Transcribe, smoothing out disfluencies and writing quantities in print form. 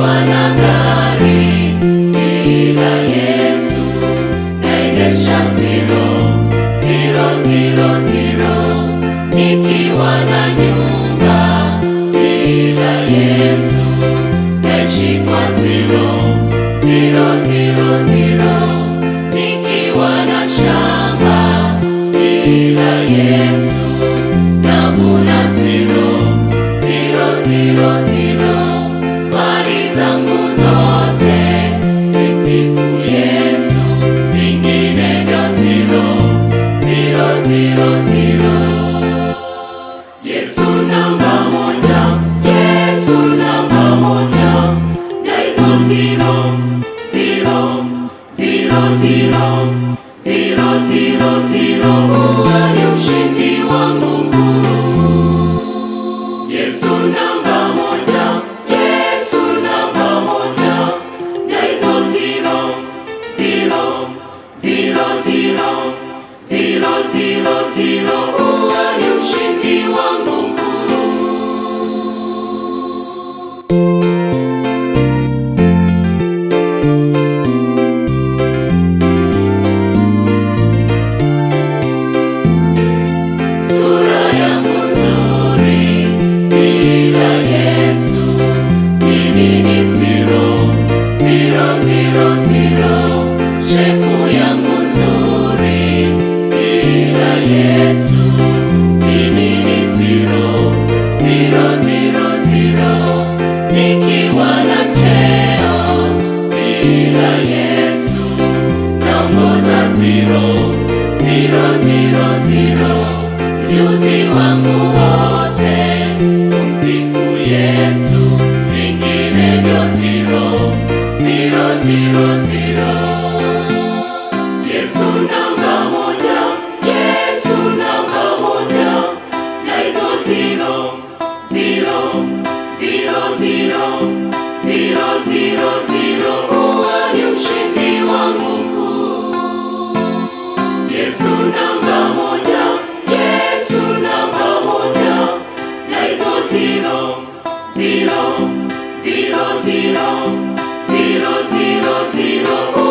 nikiwa na gari bila Yesu naendesha 0, nikiwa na nyumba bila Yesu naishi kwa 0, nikiwa na shamba bila Yesu navuna 0, mali zangu zote zimsifu Yesu, vinginevyo 0. Yesu namba moja, Yesu namba moja, na hizo 0, huo ni ushindi wangu mkuu. Yesu namba moja, Yesu namba moja, na hizo 0, huo ni ushindi wangu mkuu. Sura yangu nzuri bila Yesu mimi ni 0. Shepu yangu nzuri bila Yesu mimi ni 0. Nikiwa na cheo bila Yesu naongoza 0. Ujuzi wangu wote umsifu Yesu, vinginevyo 0. Yesu namba moja, Yesu namba moja, na hizo 0, huo ni ushindi wangu mkuu. Yesu namba moja, Yesu namba moja, na hizo 0, 0,